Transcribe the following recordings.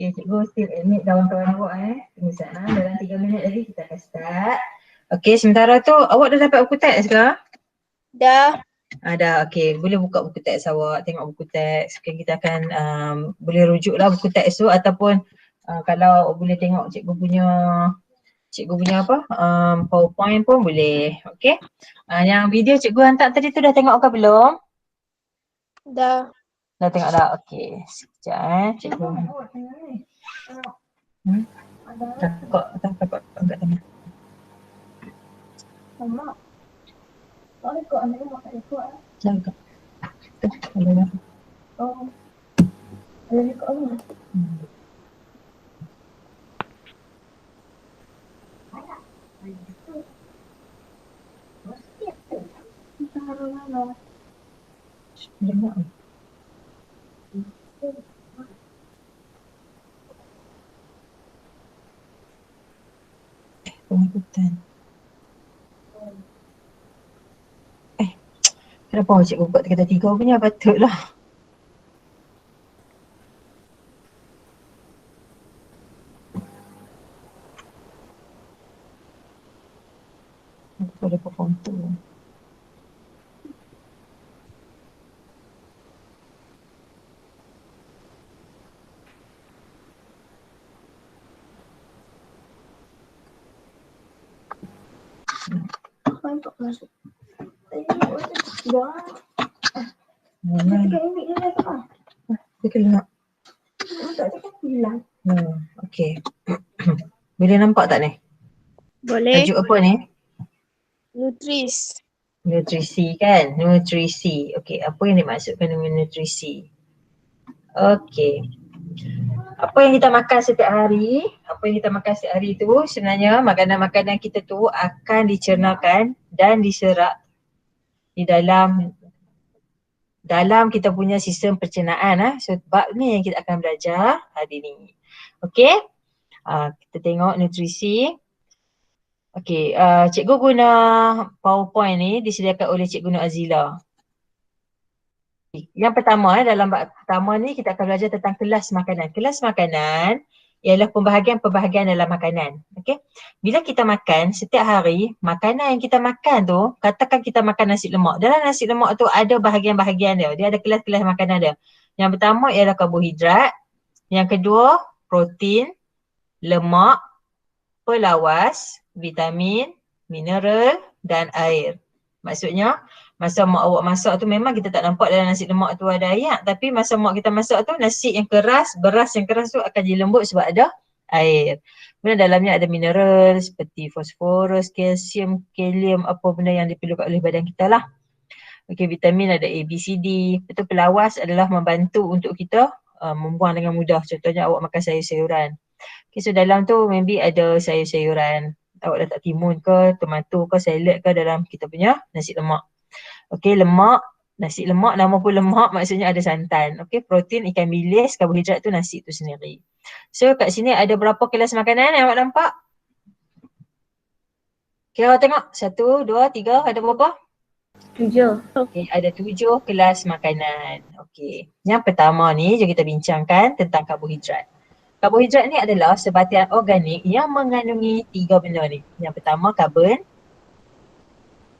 Okay, cikgu still admit kawan-kawan awak tunggu sana, dalam 3 minit lagi kita akan start. Okay, sementara tu awak dah dapat buku teks ke? Dah. Dah, okay. Boleh buka buku teks awak, tengok buku teks. Okay, kita akan boleh rujuklah buku teks tu ataupun kalau boleh tengok cikgu punya apa, PowerPoint pun boleh. Okay. Yang video cikgu hantar tadi tu dah tengok ke belum? Dah. Dah tengok dah? Okay. Sekejap cikgu. Takut angkat tangan. Mak. Tak ikut anak mak tak ikut. Jangan kak. Tu, ada dah. Oh. Ada ikut apa? Dengar. Pengikutan. Kenapa cikgu buat kata 3 punya? Patutlah. Apa ada perform tu? Untuk masuk. Dah. Dia kena. Tak cakap hilang. Okay. Boleh nampak tak ni? Boleh. Tajuk apa ni? Nutris. Nutrisi kan? Nutrisi. Okay, apa yang dimaksudkan dengan nutrisi? Okay. Apa yang kita makan setiap hari, tu sebenarnya makanan-makanan kita tu akan dicernakan dan diserap di dalam kita punya sistem pencernaan. So bab ni yang kita akan belajar hari ni. Okay. Kita tengok nutrisi. Okay, cikgu guna PowerPoint ni disediakan oleh Cikgu Nur Azila. Yang pertama, dalam bab pertama ni kita akan belajar tentang kelas makanan. Kelas makanan ialah pembahagian-pembahagian dalam makanan. Okay. Bila kita makan setiap hari, makanan yang kita makan tu, katakan kita makan nasi lemak. Dalam nasi lemak tu ada bahagian-bahagian dia. Dia ada kelas-kelas makanan dia. Yang pertama ialah karbohidrat. Yang kedua, protein, lemak, pelawas, vitamin, mineral dan air. Maksudnya, masa mak awak masak tu memang kita tak nampak dalam nasi lemak tu ada air, tapi masa mak kita masak tu nasi yang keras, beras yang keras tu akan jadi lembut sebab ada air. Kemudian dalamnya ada mineral seperti fosforus, kalsium, kalium, apa benda yang diperlukan oleh badan kita lah. Okey, vitamin ada A, B, C, D. Betul, pelawas adalah membantu untuk kita membuang dengan mudah. Contohnya awak makan sayur-sayuran. Okay, so dalam tu maybe ada sayur-sayuran. Awak letak timun ke, tomato ke, salad ke dalam kita punya nasi lemak. Okay, lemak, nasi lemak, nama pun lemak maksudnya ada santan. Okay, protein, ikan bilis, karbohidrat tu nasi tu sendiri. So kat sini ada berapa kelas makanan yang awak nampak? Okay, awak tengok. 1, 2, 3, ada berapa? 7. Okay, ada 7 kelas makanan. Okay, yang pertama ni jom kita bincangkan tentang karbohidrat. Karbohidrat ni adalah sebatian organik yang mengandungi 3 benda ni. Yang pertama karbon,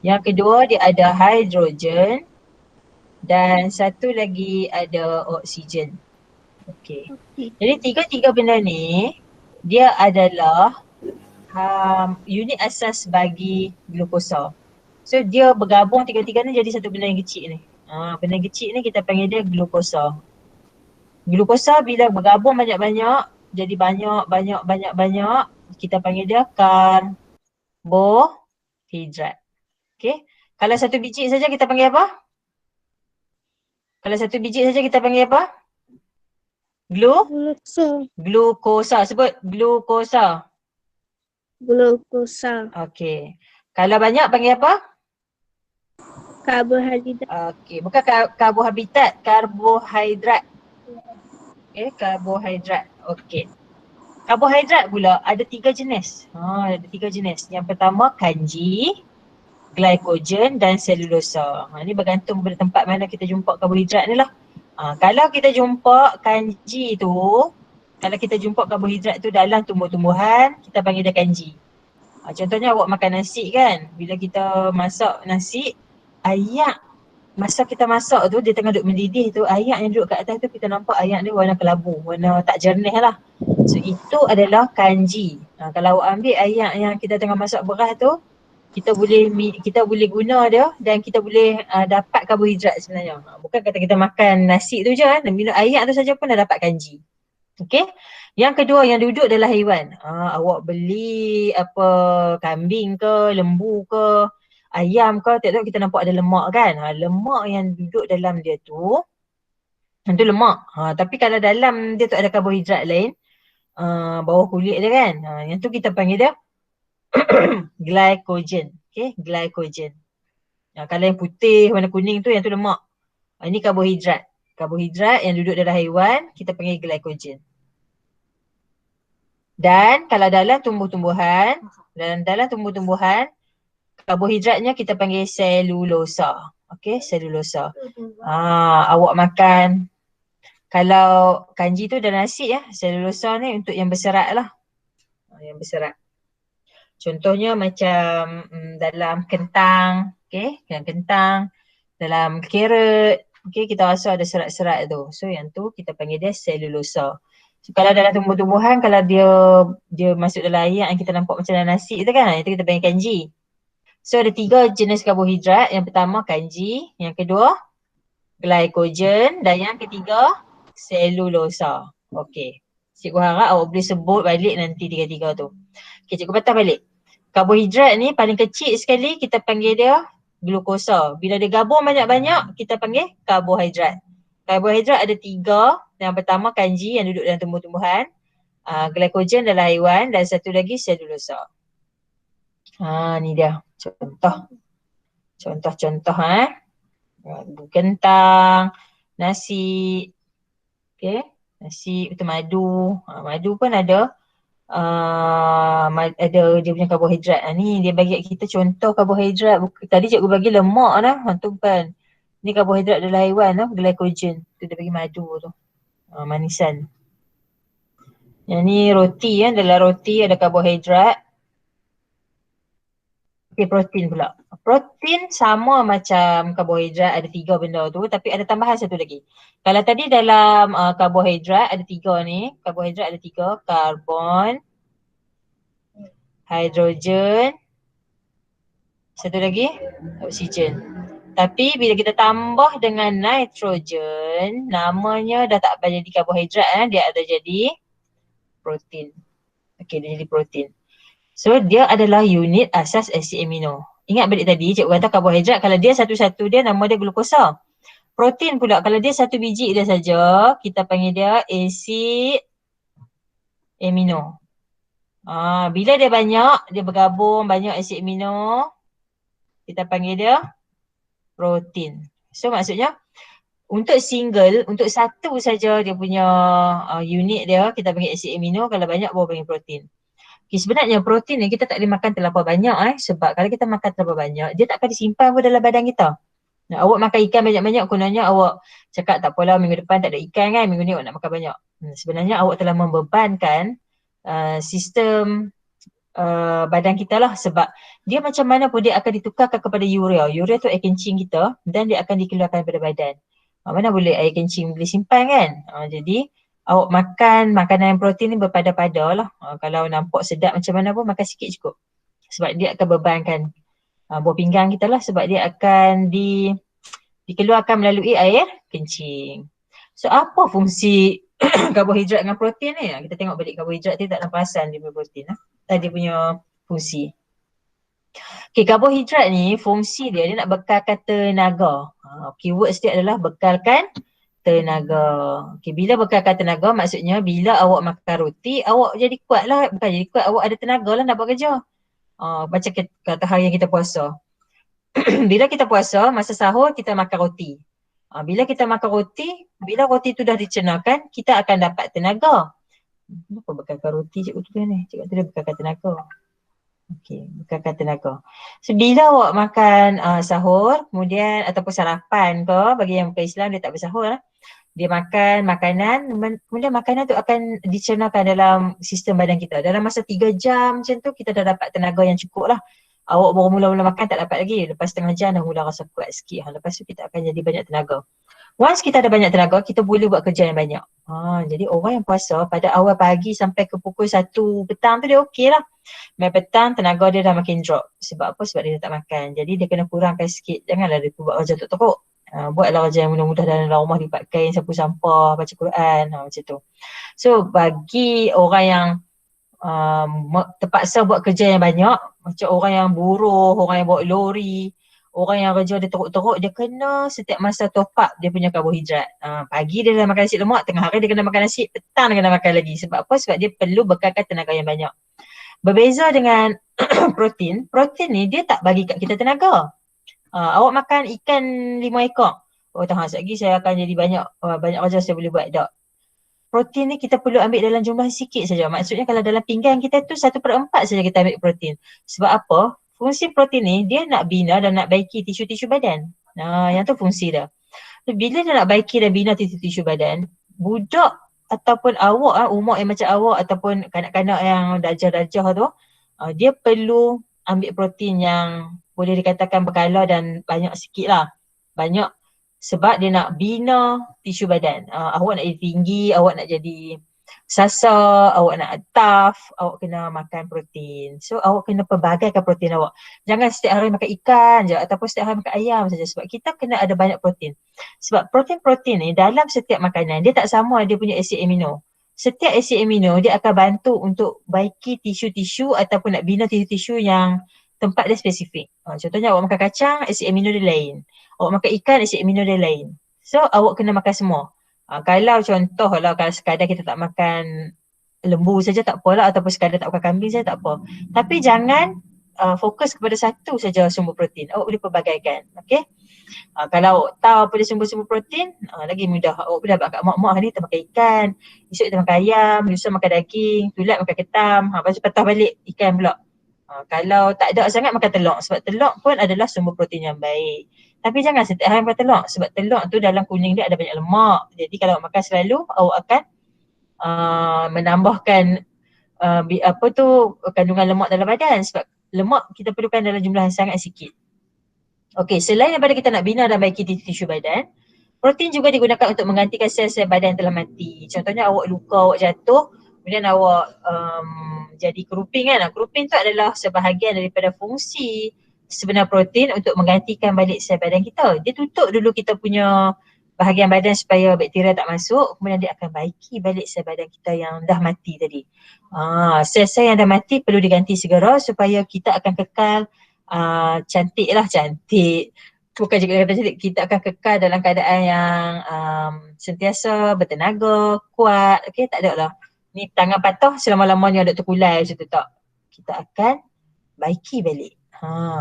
yang kedua dia ada hidrogen dan satu lagi ada oksigen. Okey. Jadi tiga-tiga benda ni dia adalah unit asas bagi glukosa. So dia bergabung tiga-tiga ni jadi satu benda yang kecil ni. Benda kecil ni kita panggil dia glukosa. Glukosa bila bergabung banyak-banyak, jadi banyak, kita panggil dia karbohidrat. Okay. Kalau satu biji saja kita panggil apa? Kalau satu biji saja kita panggil apa? Glukosa. Sebut glukosa. Glukosa. Okay. Kalau banyak panggil apa? Karbohidrat. Okay. Bukan karbohidrat, karbohidrat. Okay, karbohidrat. Okay. Karbohidrat pula ada 3 jenis. Ada 3 jenis. Yang pertama kanji, glycogen dan selulosa. Ini bergantung pada tempat mana kita jumpa karbohidrat ni lah. Kalau kita jumpa kanji tu, Kalau kita jumpa karbohidrat tu dalam tumbuh-tumbuhan, kita panggil dia kanji. Contohnya awak makan nasi kan, bila kita masak nasi, ayak masa kita masak tu dia tengah duduk mendidih tu, ayak yang duduk kat atas tu kita nampak ayak dia warna kelabu, warna tak jernih lah. So itu adalah kanji. Kalau awak ambil ayak yang kita tengah masak beras tu, kita boleh guna dia dan kita boleh dapat karbohidrat sebenarnya. Bukan kata kita makan nasi tu je, dan minum ayak tu saja pun dah dapat kanji. Okey. Yang kedua yang duduk adalah haiwan. Awak beli apa kambing ke, lembu ke, ayam ke, tengok kita nampak ada lemak kan. Lemak yang duduk dalam dia tu, itu lemak. Tapi kalau dalam dia tu ada karbohidrat lain, bawah kulit dia kan. Yang tu kita panggil dia glycogen. Okey, glycogen. Kalau yang putih warna kuning tu yang tu lemak. Ini karbohidrat. Karbohidrat yang duduk dalam haiwan kita panggil glycogen. Dan kalau dalam tumbuh-tumbuhan, karbohidratnya kita panggil selulosa. Okey, selulosa. Awak makan, kalau kanji tu dalam nasi ya, selulosa ni untuk yang berserat lah. Yang berserat. Contohnya macam dalam kentang, okey, dalam kentang, dalam carrot, okey, kita rasa ada serat-serat tu. So yang tu kita panggil dia selulosa. So, kalau dalam tumbuh-tumbuhan, kalau dia masuk dalam air yang kita nampak macam dalam nasi tu kan, itu kita panggil kanji. So ada 3 jenis karbohidrat. Yang pertama kanji, yang kedua glycogen dan yang ketiga selulosa. Okey. Cikgu harap awak boleh sebut balik nanti 3 tu. Okey, cikgu patah balik. Karbohidrat ni paling kecil sekali kita panggil dia glukosa. Bila dia gabung banyak-banyak kita panggil karbohidrat. Karbohidrat ada 3. Yang pertama kanji yang duduk dalam tumbuh-tumbuhan, glycogen dalam haiwan dan satu lagi selulosa. Ni dia contoh kentang, nasi, okey, nasi itu madu. Madu pun ada dia punya karbohidrat. Ni dia bagi kita contoh karbohidrat. Tadi cikgu bagi lemak dah, tu bukan. Ni karbohidrat dalam haiwan tu, glycogen. Tu dia bagi madu tu. Manisan. Yang ni roti kan, dalam roti ada karbohidrat. Okey, protein pula. Protein sama macam karbohidrat, ada 3 benda tu, tapi ada tambahan satu lagi. Kalau tadi dalam karbohidrat ada 3 ni, karbohidrat ada 3, karbon, hidrogen, satu lagi oksigen. Tapi bila kita tambah dengan nitrogen, namanya dah tak jadi karbohidrat, dia ada jadi protein. Okey, dia jadi protein. So dia adalah unit asas asid amino. Ingat balik tadi cikgu kata karbohidrat kalau dia satu-satu dia nama dia glukosa. Protein pula kalau dia satu biji dia saja kita panggil dia asid amino. Bila dia banyak, dia bergabung banyak asid amino, kita panggil dia protein. So maksudnya untuk single, untuk satu saja dia punya unit dia kita panggil asid amino, kalau banyak baru panggil protein. Okay, sebenarnya protein ni kita tak boleh makan terlalu banyak sebab kalau kita makan terlalu banyak dia tak akan disimpan pun dalam badan kita. Awak makan ikan banyak-banyak kononnya awak cakap tak apalah minggu depan tak ada ikan kan, minggu ni awak nak makan banyak. Sebenarnya awak telah membebankan sistem badan kita lah sebab dia macam mana pun dia akan ditukarkan kepada urea. Urea tu air kencing kita dan dia akan dikeluarkan daripada badan. Mana boleh air kencing boleh simpan kan? Jadi awak makan makanan yang protein ni berpada-pada lah. Kalau nampak sedap macam mana pun makan sikit cukup. Sebab dia akan bebankan buah pinggang kita lah sebab dia akan dikeluarkan melalui air kencing. So apa fungsi karbohidrat dengan protein ni? Kita tengok balik karbohidrat dia tak dalam perasan dia punya protein. Dia punya fungsi. Okay, karbohidrat ni fungsi dia nak bekalkan tenaga. Keywords dia adalah bekalkan tenaga. Okay, bila bekalkan tenaga maksudnya bila awak makan roti, awak jadi kuat lah. Bukan jadi kuat, awak ada tenaga lah nak buat kerja. Macam kata hari yang kita puasa. Bila kita puasa, masa sahur kita makan roti. Bila kita makan roti, bila roti tu dah dicernakan, kita akan dapat tenaga. Kenapa bekalkan roti cikgu tu ni? Cikgu tu dia bekalkan tenaga. Okey, bekalkan tenaga. So bila awak makan sahur, kemudian ataupun sarapan ke, bagi yang bukan Islam dia tak bersahur lah. Dia makan makanan, kemudian makanan tu akan dicernakan dalam sistem badan kita. Dalam masa 3 jam macam tu kita dah dapat tenaga yang cukup lah. Awak baru mula-mula makan tak dapat lagi. Lepas setengah jam dah mula rasa kuat sikit. Lepas tu kita akan jadi banyak tenaga. Once kita ada banyak tenaga, kita boleh buat kerja yang banyak. Jadi orang yang puasa pada awal pagi sampai ke pukul 1 petang tu dia okey lah. Main petang tenaga dia dah makin drop. Sebab apa? Sebab dia dah tak makan. Jadi dia kena kurangkan sikit. Janganlah dia buat kerja teruk. Buatlah kerja yang mudah-mudah dalam rumah, lipat kain, sapu sampah, baca Quran, macam tu. So bagi orang yang terpaksa buat kerja yang banyak, macam orang yang buruh, orang yang bawa lori, orang yang kerja dia teruk-teruk, dia kena setiap masa top up dia punya karbohidrat. Pagi dia dah makan nasi lemak, tengah hari dia kena makan nasi, petang dia kena makan lagi. Sebab apa? Sebab dia perlu bekalkan tenaga yang banyak. Berbeza dengan protein ni dia tak bagi kat kita tenaga. Awak makan ikan 5 ekor. Oh tahan sekejap lagi saya akan jadi banyak kerja saya boleh buat. Tak. Protein ni kita perlu ambil dalam jumlah sikit saja. Maksudnya kalau dalam pinggan kita tu 1/4 saja kita ambil protein. Sebab apa? Fungsi protein ni dia nak bina dan nak baiki tisu-tisu badan. Yang tu fungsi dia. Bila dia nak baiki dan bina tisu-tisu badan, budak ataupun awak umur yang macam awak ataupun kanak-kanak yang darjah-darjah tu, dia perlu ambil protein yang boleh dikatakan berkala dan banyak sikit lah. Banyak sebab dia nak bina tisu badan. Awak nak jadi tinggi, awak nak jadi sasa, awak nak tough, awak kena makan protein. So awak kena pelbagaikan protein awak. Jangan setiap hari makan ikan je ataupun setiap hari makan ayam saja. Sebab kita kena ada banyak protein. Sebab protein-protein ni dalam setiap makanan dia tak sama dia punya asid amino. Setiap asid amino dia akan bantu untuk baiki tisu-tisu ataupun nak bina tisu-tisu yang tempat dia spesifik. Contohnya awak makan kacang, asid amino dia lain. Awak makan ikan, asid amino dia lain. So awak kena makan semua. Kalau contohlah kalau sekadar kita tak makan lembu saja tak apalah ataupun sekadar tak makan kambing saja tak apa. Tapi jangan fokus kepada satu saja sumber protein. Awak boleh pelbagaikan. Okay? Kalau awak tahu apa dia sumber-sumber protein, lagi mudah. Awak boleh dapat kat mak-mak hari kita makan ikan, esok kita makan ayam, lusa makan daging, tulat makan ketam, lepas tu patah balik ikan pula. Kalau tak ada sangat makan telur sebab telur pun adalah sumber protein yang baik. Tapi jangan setiap hari makan telur sebab telur tu dalam kuning dia ada banyak lemak. Jadi kalau awak makan selalu awak akan menambahkan kandungan lemak dalam badan sebab lemak kita perlukan dalam jumlah yang sangat sikit. Okey, selain daripada kita nak bina dan baiki tisu badan, protein juga digunakan untuk menggantikan sel-sel badan yang telah mati. Contohnya awak luka, awak jatuh, kemudian awak jadi keruping kan. Keruping tu adalah sebahagian daripada fungsi sebenar protein untuk menggantikan balik sel badan kita. Dia tutup dulu kita punya bahagian badan supaya bakteria tak masuk, kemudian dia akan baiki balik sel badan kita yang dah mati tadi. Sel-sel yang dah mati perlu diganti segera supaya kita akan kekal cantik. Bukan juga kata cantik, kita akan kekal dalam keadaan yang sentiasa bertenaga, kuat. Okey, tak ada lah. Ni tangan patah selama-lamanya ada terkulai macam tu tak. Kita akan baiki balik.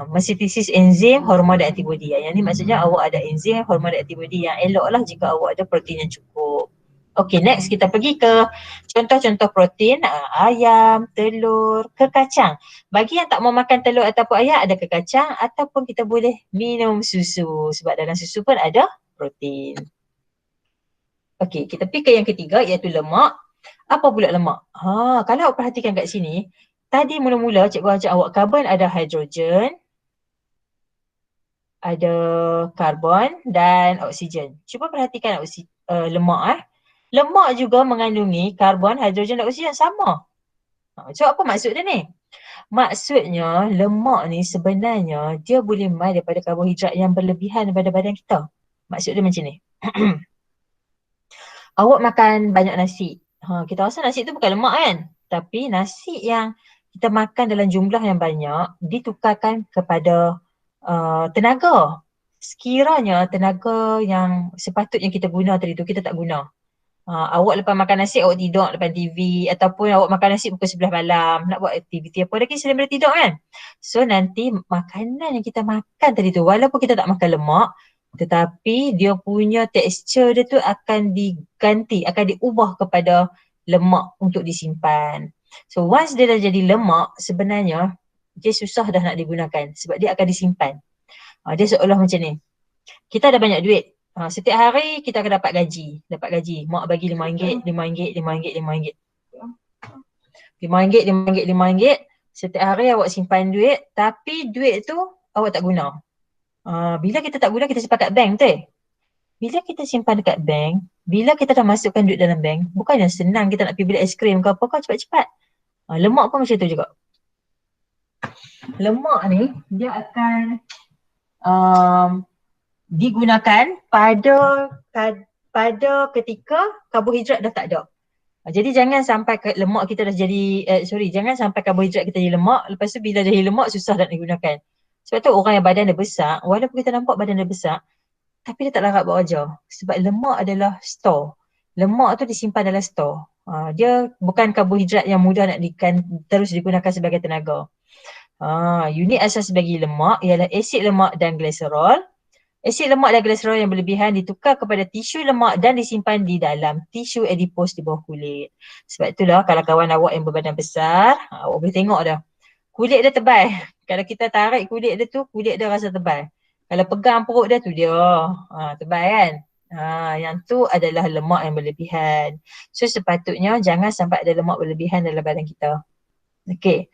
Mensintesis enzim, hormon dan antibody. Yang ni maksudnya awak ada enzim, hormon dan antibody yang elok lah jika awak ada protein yang cukup. Okay, next kita pergi ke contoh-contoh protein, ayam, telur, ke kacang. Bagi yang tak mau makan telur ataupun ayam, ada ke kacang ataupun kita boleh minum susu sebab dalam susu pun ada protein. Okay, kita pergi ke yang ketiga iaitu lemak. Apa pula lemak? Kalau awak perhatikan kat sini, tadi mula-mula cikgu ajak awak karbon ada hidrogen, ada karbon dan oksigen. Cuba perhatikan lemak. Lemak juga mengandungi karbon, hidrogen dan oksigen sama. So apa maksud dia ni? Maksudnya lemak ni sebenarnya dia boleh mai daripada karbohidrat yang berlebihan daripada badan kita. Maksud dia macam ni. Awak makan banyak nasi. Kita rasa nasi tu bukan lemak kan? Tapi nasi yang kita makan dalam jumlah yang banyak ditukarkan kepada tenaga. Sekiranya tenaga yang sepatutnya kita guna tadi tu kita tak guna. Awak lepas makan nasi awak tidur depan TV ataupun awak makan nasi pukul 11 malam nak buat aktiviti apa lagi selain daripada tidur kan. So nanti makanan yang kita makan tadi tu walaupun kita tak makan lemak tetapi dia punya tekstur dia tu akan diganti, akan diubah kepada lemak untuk disimpan. So once dia dah jadi lemak sebenarnya dia susah dah nak digunakan sebab dia akan disimpan. Dia seolah macam ni. Kita ada banyak duit. Setiap hari kita akan dapat gaji. Mak bagi RM5, RM5, RM5, RM5. RM5, RM5, RM5. Setiap hari awak simpan duit, tapi duit tu awak tak guna. Bila kita tak guna, kita simpan kat bank tu. Bila kita simpan dekat bank, bila kita dah masukkan duit dalam bank, bukannya senang kita nak pergi beli aiskrim ke apa kau cepat-cepat. Lemak pun macam tu juga. Lemak ni dia akan digunakan pada ketika karbohidrat dah tak ada. Jadi jangan sampai lemak kita dah jadi, jangan sampai karbohidrat kita jadi lemak, lepas tu bila jadi lemak susah nak digunakan. Sebab tu orang yang badan dia besar, walaupun kita nampak badan dia besar, tapi dia tak larat buat wajah. Sebab lemak adalah store. Lemak tu disimpan dalam store. Dia bukan karbohidrat yang mudah nak terus digunakan sebagai tenaga. Unit asas bagi lemak ialah asid lemak dan glycerol. Asid lemak dan glycerol yang berlebihan ditukar kepada tisu lemak dan disimpan di dalam tisu adipos di bawah kulit. Sebab itulah kalau kawan awak yang berbadan besar, awak boleh tengok dah. Kulit dia tebal. Kalau kita tarik kulit dia tu, kulit dia rasa tebal. Kalau pegang perut dia tu dia tebal kan. Yang tu adalah lemak yang berlebihan. So sepatutnya jangan sampai ada lemak berlebihan dalam badan kita. Okey.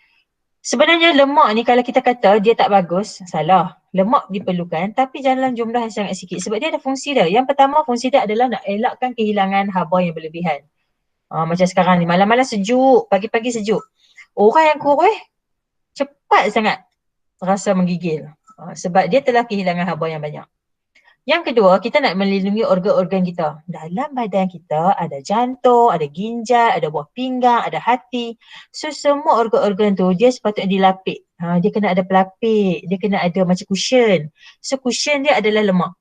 Sebenarnya lemak ni kalau kita kata dia tak bagus, salah. Lemak diperlukan tapi dalam jumlah yang sangat sikit. Sebab dia ada fungsi dia. Yang pertama fungsi dia adalah nak elakkan kehilangan haba yang berlebihan. Macam sekarang ni, malam-malam sejuk, pagi-pagi sejuk. Orang yang kurus cepat sangat rasa menggigil. Sebab dia telah kehilangan haba yang banyak. Yang kedua, kita nak melindungi organ-organ kita. Dalam badan kita ada jantung, ada ginjal, ada buah pinggang, ada hati. So semua organ-organ tu dia sepatutnya dilapik. Dia kena ada pelapik, dia kena ada macam cushion. So cushion dia adalah lemak.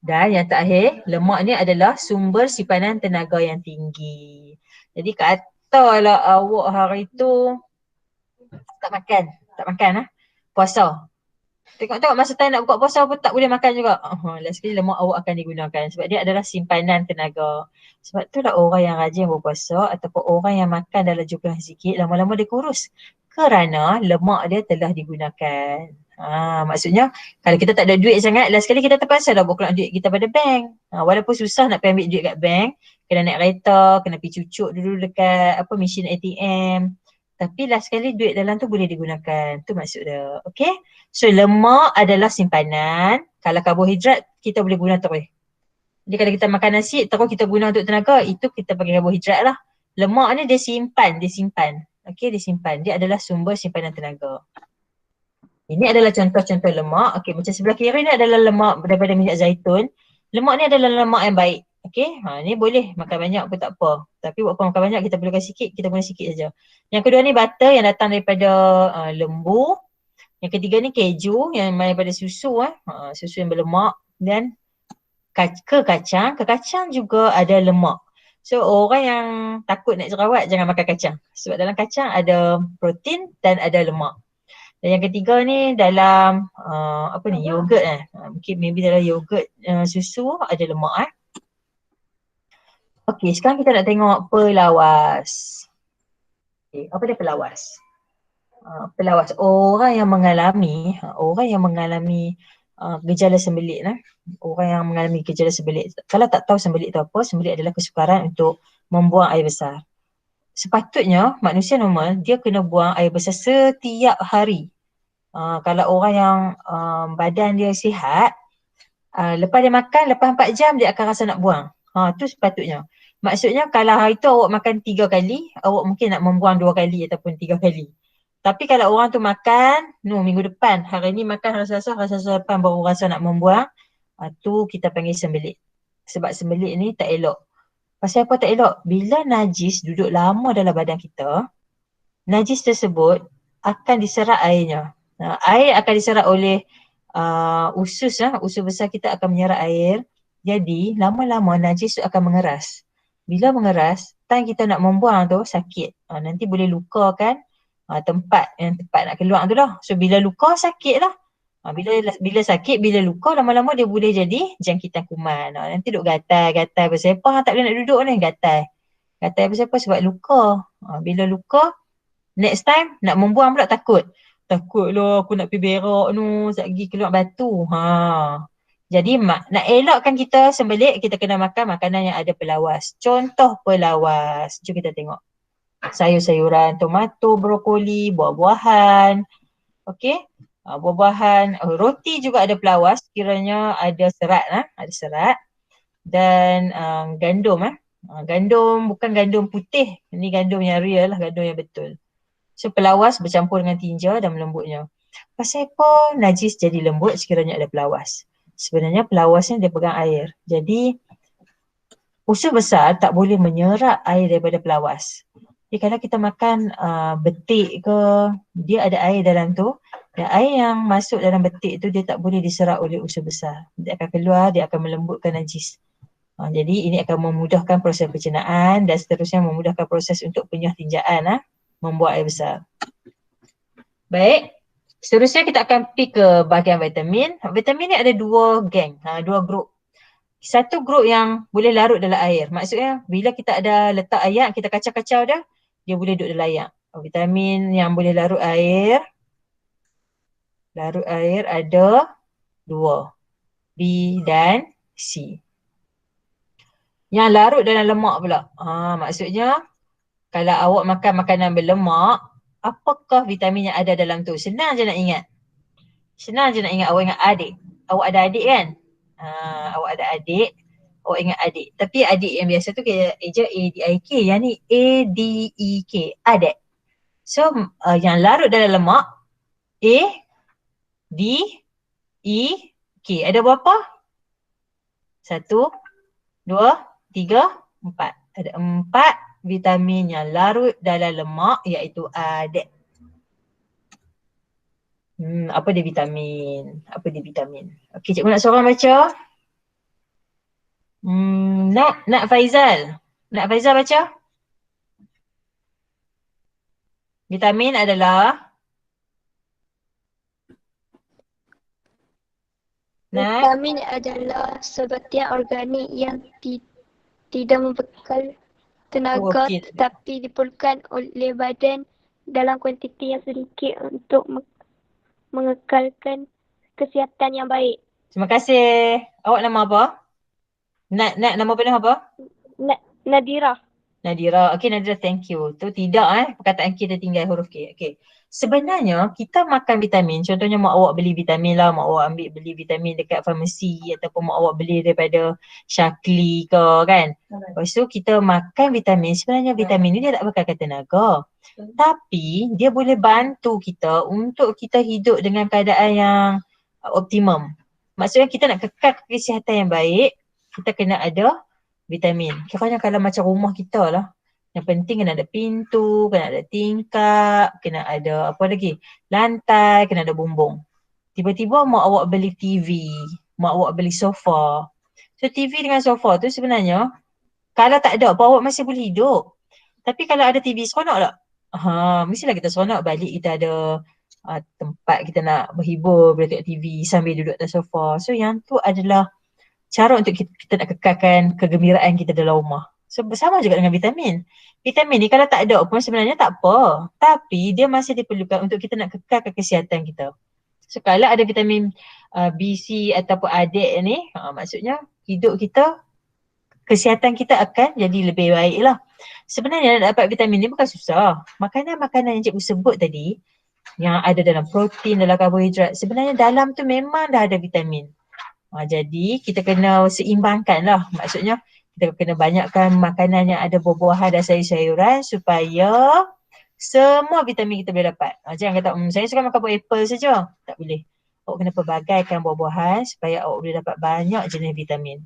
Dan yang terakhir, lemak ni adalah sumber simpanan tenaga yang tinggi. Jadi katalah awak hari tu tak makan puasa. Tengok-tengok masa time nak buka puasa pun tak boleh makan juga. Last sekali lemak awak akan digunakan sebab dia adalah simpanan tenaga. Sebab tu lah orang yang rajin berpuasa ataupun orang yang makan dalam jumlah sikit lama-lama dia kurus. Kerana lemak dia telah digunakan. Maksudnya kalau kita tak ada duit sangat, last sekali kita terpaksa dah buat duit kita pada bank. Walaupun susah nak pergi ambil duit kat bank, kena naik kereta, kena pergi cucuk dulu dekat mesin ATM. Tapi last sekali duit dalam tu boleh digunakan. Tu maksud dia. Okay? So lemak adalah simpanan. Kalau karbohidrat kita boleh guna terus. Jadi kalau kita makan nasi terus kita guna untuk tenaga, itu kita pakai karbohidrat lah. Lemak ni dia simpan. Okay, dia simpan. Dia adalah sumber simpanan tenaga. Ini adalah contoh-contoh lemak. Okay, macam sebelah kiri ni adalah lemak daripada minyak zaitun. Lemak ni adalah lemak yang baik. Okay, ni boleh makan banyak pun tak apa. Tapi walaupun makan banyak kita perlukan sikit, kita guna sikit saja. Yang kedua ni butter yang datang daripada lembu. Yang ketiga ni keju yang daripada susu. Susu yang berlemak. Dan kacang. Kacang juga ada lemak. So orang yang takut nak jerawat jangan makan kacang. Sebab dalam kacang ada protein dan ada lemak. Dan yang ketiga ni dalam yogurt mungkin maybe dalam yogurt susu ada lemak Okey, sekarang kita nak tengok pelawas. Okay, apa dia pelawas? Pelawas orang yang mengalami gejala sembelit Orang yang mengalami gejala sembelit. Kalau tak tahu sembelit tu apa, sembelit adalah kesukaran untuk membuang air besar. Sepatutnya manusia normal dia kena buang air besar setiap hari. Kalau orang yang badan dia sihat, lepas dia makan, lepas 4 jam dia akan rasa nak buang. Tu sepatutnya. Maksudnya kalau hari tu awak makan 3 kali, awak mungkin nak membuang 2 kali ataupun 3 kali. Tapi kalau orang tu makan, minggu depan, hari ni makan rasa depan baru rasa nak membuang, tu kita panggil sembelit. Sebab sembelit ni tak elok. Pasal apa tak elok? Bila najis duduk lama dalam badan kita, najis tersebut akan diserap airnya. Air akan diserap oleh usus besar kita akan menyerap air. Jadi lama-lama najis tu akan mengeras. Bila mengeras, time kita nak membuang tu sakit. Nanti boleh luka kan tempat nak keluar tu lah. So bila luka sakit lah. Bila sakit, bila luka lama-lama dia boleh jadi jangkitan kuman. Nanti duduk gatal pasal apa tak boleh nak duduk ni gatal pasal apa sebab luka. Bila luka next time nak membuang pula takut lah aku nak pergi berak sekejap lagi keluar batu. Jadi nak elakkan kita sembelit, kita kena makan makanan yang ada pelawas. Contoh pelawas. Jom kita tengok. Sayur-sayuran, tomato, brokoli, buah-buahan. Okey. Buah-buahan, roti juga ada pelawas. Kiranya ada serat ada serat. Dan gandum gandum bukan gandum putih. Ini gandum yang real lah, gandum yang betul. So pelawas bercampur dengan tinja dan melembutnya. Pasal apa najis jadi lembut sekiranya ada pelawas? Sebenarnya pelawasnya dia pegang air. Jadi usus besar tak boleh menyerap air daripada pelawas. Jadi kalau kita makan betik ke, dia ada air dalam tu, dan air yang masuk dalam betik tu dia tak boleh diserap oleh usus besar. Dia akan keluar, dia akan melembutkan najis. Jadi ini akan memudahkan proses pencernaan dan seterusnya memudahkan proses untuk penyah tinjaan membuat air besar. Baik. Seterusnya kita akan pergi ke bahagian vitamin. Vitamin ni ada dua geng, dua grup. Satu grup yang boleh larut dalam air. Maksudnya bila kita ada letak ayak, kita kacau-kacau dah, dia boleh duduk dalam ayak. Vitamin yang boleh larut air ada dua. B dan C. Yang larut dalam lemak pula. Maksudnya kalau awak makan makanan berlemak, apakah vitamin yang ada dalam tu? Senang je nak ingat. Awak ingat adik. Awak ada adik kan? Awak ada adik. Awak ingat adik. Tapi adik yang biasa tu kira eja A-D-I-K. Yang ni A-D-E-K. Adik. So yang larut dalam lemak A, D, E, K. Ada berapa? 1, 2, 3, 4. Ada 4 vitamin yang larut dalam lemak iaitu adik. Apa dia vitamin? Okey, cikgu nak seorang baca. Nak Faizal. Nak Faizal baca. Vitamin adalah Vitamin adalah sebahagian organik yang tidak membekal tenaga tetapi diperlukan oleh badan dalam kuantiti yang sedikit untuk mengekalkan kesihatan yang baik. Terima kasih. Awak nama apa? Nama penuh apa? Nadira. Okey Nadira, thank you. Tu tidak perkataan kita tinggal huruf K. Okey. Sebenarnya kita makan vitamin, contohnya mak awak beli vitamin lah, mak awak beli vitamin dekat farmasi ataupun mak awak beli daripada Shaklee ke kan. Lepas tu kita makan vitamin, sebenarnya vitamin ni dia tak bekalkan tenaga. Tapi dia boleh bantu kita untuk kita hidup dengan keadaan yang optimum. Maksudnya kita nak kekal kesihatan yang baik, kita kena ada vitamin. Kiranya kalau macam rumah kita lah, yang penting kena ada pintu, kena ada tingkap, kena ada apa lagi, lantai, kena ada bumbung. Tiba-tiba mak awak beli TV, mak awak beli sofa. So TV dengan sofa tu sebenarnya kalau tak ada apa awak masih boleh hidup. Tapi kalau ada TV seronok tak? Mestilah kita seronok balik kita ada tempat kita nak berhibur, boleh tengok TV sambil duduk atas sofa. So yang tu adalah cara untuk kita nak kekalkan kegembiraan kita dalam rumah. So bersama juga dengan vitamin. Vitamin ni kalau tak ada pun sebenarnya tak apa. Tapi dia masih diperlukan untuk kita nak kekalkan kesihatan kita. So kalau ada vitamin B, C ataupun adik ni, maksudnya hidup kita, kesihatan kita akan jadi lebih baik lah. Sebenarnya nak dapat vitamin ni bukan susah. Makanan-makanan yang cikgu sebut tadi, yang ada dalam protein, dalam karbohidrat, sebenarnya dalam tu memang dah ada vitamin. Jadi kita kena seimbangkan lah. Maksudnya kita kena banyakkan makanan yang ada buah-buahan dan sayur-sayuran supaya semua vitamin kita boleh dapat. Jangan kata saya suka makan buah apple saja. Tak boleh. Awak kena pelbagaikan buah-buahan supaya awak boleh dapat banyak jenis vitamin.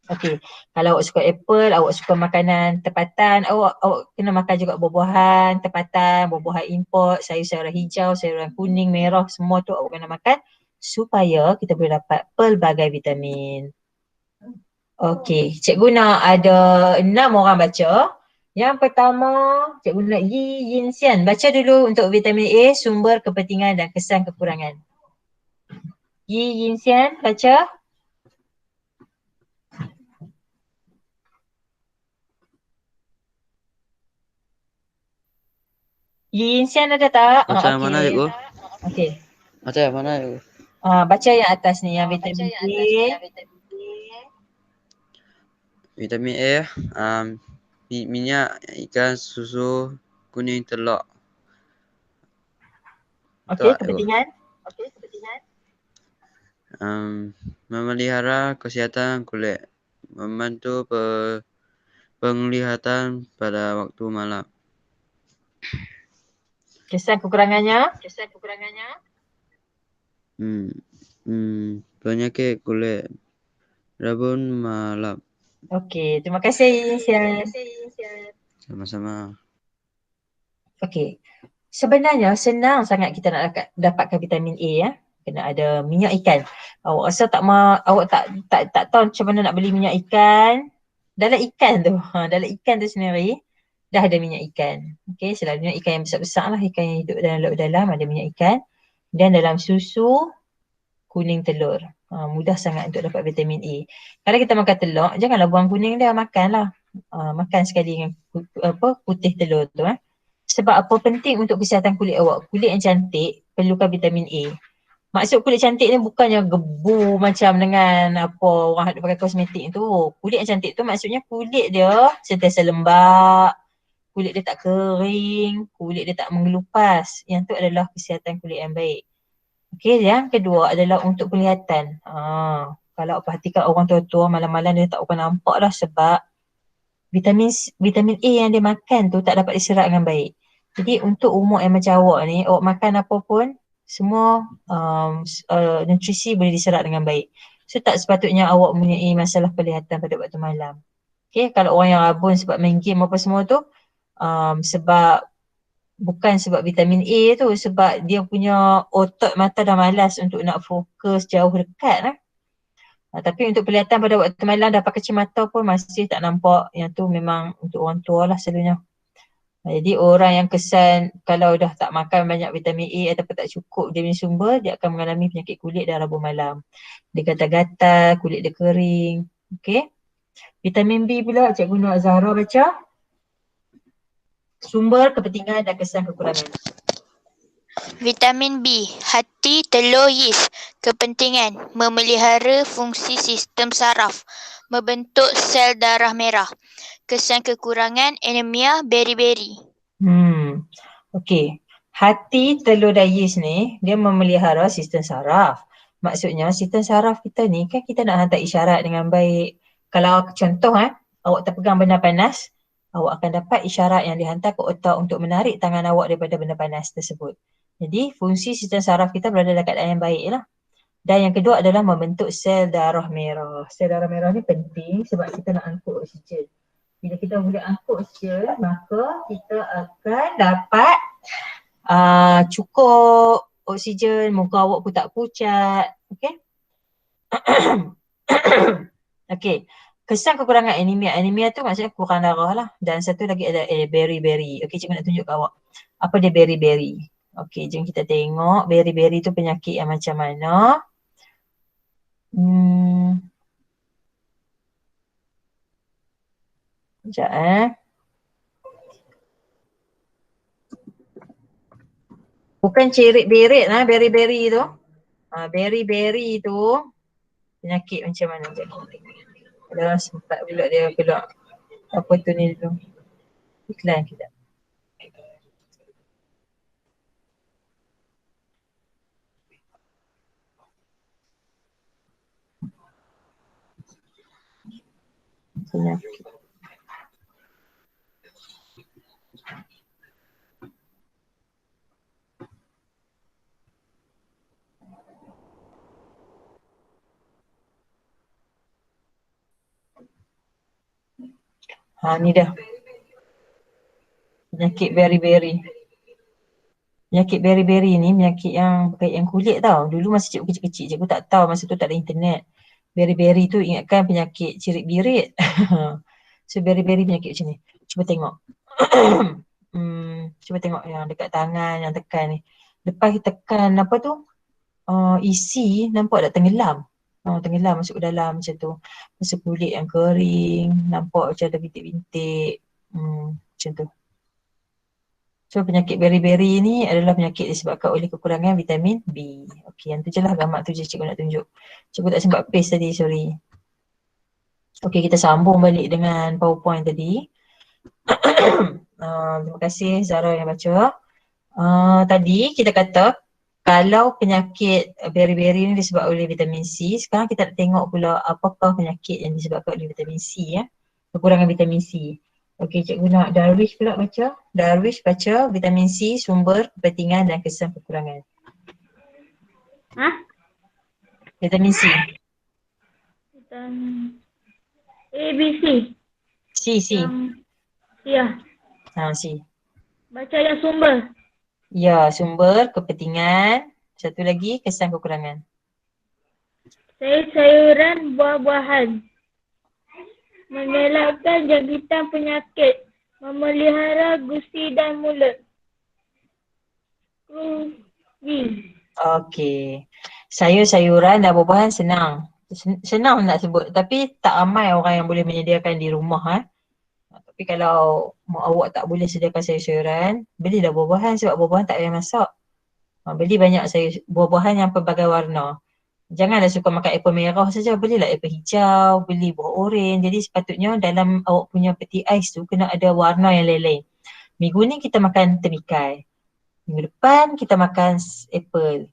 Okey, kalau awak suka apple, awak suka makanan tempatan, awak kena makan juga buah-buahan tempatan, buah-buahan import, sayur-sayuran hijau, sayuran kuning, merah, semua tu awak kena makan supaya kita boleh dapat pelbagai vitamin. Okey, cikgu nak ada 6 orang baca. Yang pertama, cikgu nak Yi Yin Sian. Baca dulu untuk vitamin A, sumber kepentingan dan kesan kekurangan. Yi Yin Sian, baca. Yi Yin Sian ada tak? Baca yang mana cikgu? Okey. Baca yang mana cikgu? Baca yang atas ni, yang vitamin A. Vitamin A, minyak ikan, susu, kuning telur. Okey, kepentingan. Memelihara kesihatan kulit, membantu penglihatan pada waktu malam. Kesan kekurangannya. Penyakit kulit, rabun malam. Okey, terima kasih Insian. Sama-sama. Okey. Sebenarnya senang sangat kita nak dapatkan vitamin A ya. Kena ada minyak ikan. Awak rasa awak tak tahu macam mana nak beli minyak ikan. Dalam ikan tu, dalam ikan tu sendiri dah ada minyak ikan. Okey, selalunya ikan yang besar-besar lah, ikan yang hidup dalam laut dalam ada minyak ikan. Dan dalam susu, kuning telur. Mudah sangat untuk dapat vitamin A. Kalau kita makan telur, janganlah buang kuning dia, makanlah. Makan sekali dengan putih telur tu. Sebab apa penting untuk kesihatan kulit awak. Kulit yang cantik perlukan vitamin A. Maksud kulit cantik ni bukannya gebu macam dengan apa orang pakai kosmetik tu. Kulit yang cantik tu maksudnya kulit dia sentiasa lembap, kulit dia tak kering, kulit dia tak mengelupas. Yang tu adalah kesihatan kulit yang baik. Okey, yang kedua adalah untuk penglihatan. Kalau perhatikan orang tua-tua malam-malam dia tak akan nampak dah sebab vitamin A yang dia makan tu tak dapat diserap dengan baik. Jadi untuk umur yang macam awak ni, awak makan apa pun, semua nutrisi boleh diserap dengan baik. So tak sepatutnya awak mempunyai masalah penglihatan pada waktu malam. Okay, kalau orang yang rabun sebab main game apa semua tu, bukan sebab vitamin A tu, sebab dia punya otot mata dah malas untuk nak fokus jauh dekat lah. Tapi untuk penglihatan pada waktu malam dah pakai kacamata pun masih tak nampak. Yang tu memang untuk orang tua lah selalunya. Jadi orang yang kesan kalau dah tak makan banyak vitamin A ataupun tak cukup dia punya sumber, dia akan mengalami penyakit kulit dan rabun malam. Dia gatal-gatal, kulit dia kering. Okay. Vitamin B pula Cikgu Nur Zahra baca. Sumber, kepentingan dan kesan kekurangan. Vitamin B, hati telur yeast. Kepentingan, memelihara fungsi sistem saraf, membentuk sel darah merah. Kesan kekurangan, anemia, beri-beri. Okey. Hati telur dan yeast ni, dia memelihara sistem saraf. Maksudnya sistem saraf kita ni kan kita nak hantar isyarat dengan baik. Kalau contoh awak terpegang benda panas, awak akan dapat isyarat yang dihantar ke otak untuk menarik tangan awak daripada benda panas tersebut. Jadi fungsi sistem saraf kita berada dalam keadaan yang baik lah. Dan yang kedua adalah membentuk sel darah merah. Sel darah merah ni penting sebab kita nak angkut oksigen. Bila kita boleh angkut oksigen, maka kita akan dapat cukup oksigen, muka awak pun tak pucat. Okay. Okay. Kesan kekurangan anemia. Anemia tu maksudnya kurang darah lah. Dan satu lagi ada beri-beri. Okay, cikgu nak tunjuk ke awak. Apa dia beri-beri? Okay, jom kita tengok beri-beri tu penyakit yang macam mana. Sekejap Bukan cerit-berit lah beri-beri tu. Beri-beri tu penyakit macam mana? Dah sempat pula dia pula apa tu ni dulu. Iklan kita. Penyakit. Ni dah. Penyakit beri-beri. Penyakit beri-beri ni penyakit yang berkaitan kulit tau. Dulu masa cikgu kecil-kecil, cikgu tak tahu masa tu tak ada internet. Beri-beri tu ingatkan penyakit cirit-birit. So beri-beri penyakit macam ni. Cuba tengok. Cuba tengok yang dekat tangan, yang tekan ni. Lepas tekan apa tu, isi nampak tak tenggelam. Tenggelam masuk ke dalam macam tu. Masa kulit yang kering, nampak macam ada bintik-bintik. Macam tu. So penyakit beri-beri ni adalah penyakit disebabkan oleh kekurangan vitamin B. Okey, yang tu je lah gambar tu je cikgu nak tunjuk. Cikgu tak sempat paste tadi, sorry. Okey, kita sambung balik dengan PowerPoint tadi. Terima kasih Zara yang baca. Tadi kita kata kalau penyakit beri-beri ni disebabkan oleh vitamin C, sekarang kita nak tengok pula apakah penyakit yang disebabkan oleh vitamin C ya. Kekurangan vitamin C. Okey, cikgu nak Darwish pula baca. Darwish baca vitamin C, sumber, kepentingan dan kesan kekurangan. Vitamin C. Dan ABC. C. Ya. C. Baca yang sumber. Ya, sumber, kepentingan. Satu lagi, kesan kekurangan. Sayur-sayuran, buah-buahan. Mengelakkan jangkitan penyakit. Memelihara gusi dan mulut. Krugi. Okey. Sayur-sayuran dan buah-buahan senang. Senang nak sebut tapi tak ramai orang yang boleh menyediakan di rumah. Tapi kalau awak tak boleh sediakan sayur-sayuran, belilah buah-buahan sebab buah-buahan tak payah masak. Beli banyak buah-buahan yang pelbagai warna. Janganlah suka makan apple merah saja, belilah apple hijau, beli buah oren. Jadi sepatutnya dalam awak punya peti ais tu kena ada warna yang lain-lain. Minggu ni kita makan temikai. Minggu depan kita makan apple.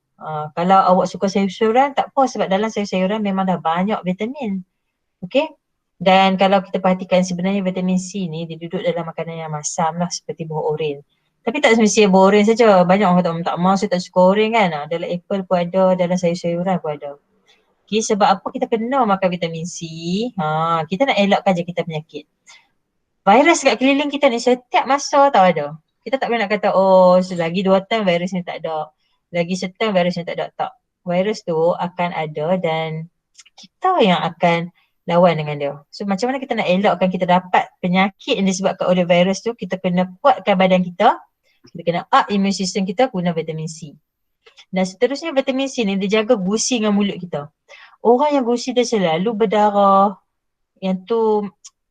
Kalau awak suka sayur-sayuran tak apa sebab dalam sayur-sayuran memang dah banyak vitamin. Okey? Dan kalau kita perhatikan sebenarnya vitamin C ni dia duduk dalam makanan yang masam lah seperti buah oren. Tapi tak semestinya buah oren saja. Banyak orang kata tak mahu saya tak suka oren kan. Dalam apple pun ada, dalam sayur-sayuran pun ada. Okay, sebab apa kita kena makan vitamin C? Kita nak elakkan jangkitan penyakit. Virus kat keliling kita ni setiap masa tahu ada. Kita tak boleh nak kata selagi 2 tahun virus ni tak ada. Lagi setahun virus ni tak ada. Tak. Virus tu akan ada dan kita yang akan lawan dengan dia. So macam mana kita nak elakkan kita dapat penyakit yang disebabkan oleh virus tu, kita kena kuatkan badan kita. Kita kena up immune system kita guna vitamin C. Dan seterusnya vitamin C ni dia jaga gusi dengan mulut kita. Orang yang gusi dia selalu berdarah, yang tu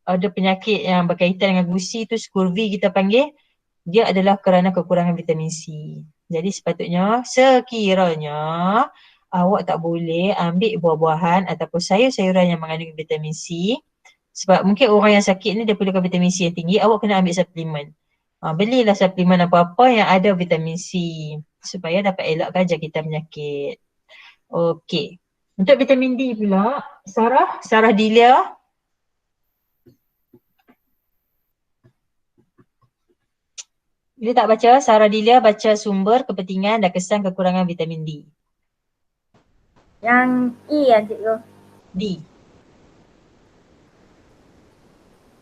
ada penyakit yang berkaitan dengan gusi tu scurvy kita panggil, dia adalah kerana kekurangan vitamin C. Jadi sepatutnya sekiranya awak tak boleh ambil buah-buahan ataupun sayur-sayuran yang mengandung vitamin C, sebab mungkin orang yang sakit ni dia perlukan vitamin C yang tinggi, awak kena ambil suplemen. Belilah suplemen apa-apa yang ada vitamin C supaya dapat elakkan jangkitan penyakit. Okey. Untuk vitamin D pula, Sarah Dilia. Dia tak baca, Sarah Dilia baca sumber, kepentingan dan kesan kekurangan vitamin D. Yang E ya cikgu. D.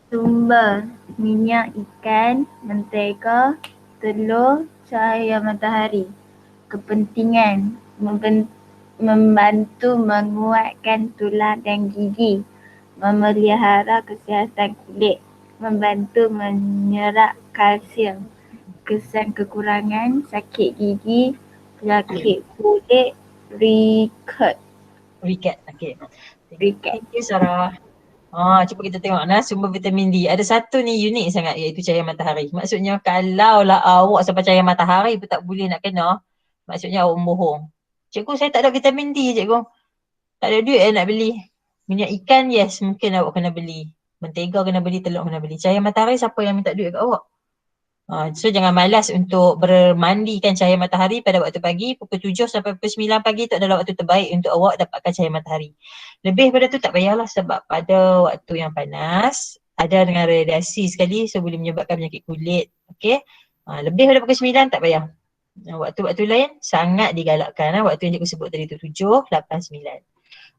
Sumber minyak ikan, mentega, telur, cahaya matahari. Kepentingan membantu menguatkan tulang dan gigi, memelihara kesihatan kulit, membantu menyerap kalsium. Kesan kekurangan sakit gigi, penyakit kulit, riket. Okey. Thank you Sarah. Cuba kita tengok sumber vitamin D. Ada satu ni unik sangat iaitu cahaya matahari. Maksudnya kalau lah awak sampai cahaya matahari pun tak boleh nak kena, maksudnya awak bohong. Cikgu saya tak ada vitamin D cikgu. Tak ada duit nak beli. Minyak ikan yes mungkin awak kena beli. Mentega kena beli, telur kena beli. Cahaya matahari siapa yang minta duit kat awak? So jangan malas untuk bermandikan cahaya matahari pada waktu pagi pukul 7 sampai pukul 9 pagi tu adalah waktu terbaik untuk awak dapatkan cahaya matahari. Lebih pada tu tak payahlah sebab pada waktu yang panas ada dengan radiasi sekali so boleh menyebabkan penyakit kulit. Okey. Lebih pada pukul 9 tak payah. Waktu-waktu lain sangat digalakkan. Waktu yang cikgu sebut tadi tu 7, 8, 9.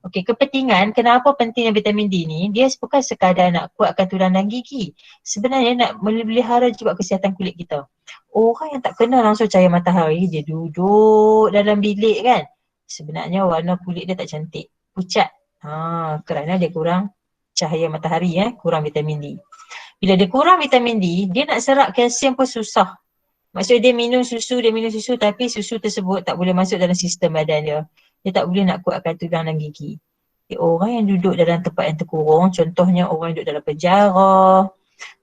Okey, kepentingan kenapa pentingnya vitamin D ni? Dia bukan sekadar nak kuatkan tulang dan gigi. Sebenarnya nak memelihara juga kesihatan kulit kita. Orang yang tak kena langsung cahaya matahari, dia duduk dalam bilik kan. Sebenarnya warna kulit dia tak cantik. Pucat. Kerana dia kurang cahaya matahari kurang vitamin D. Bila dia kurang vitamin D, dia nak serap kalsium pun susah. Maksudnya dia minum susu tapi susu tersebut tak boleh masuk dalam sistem badan dia. Dia tak boleh nak kuatkan tulang dan gigi. Orang yang duduk dalam tempat yang terkurung, contohnya orang yang duduk dalam penjara,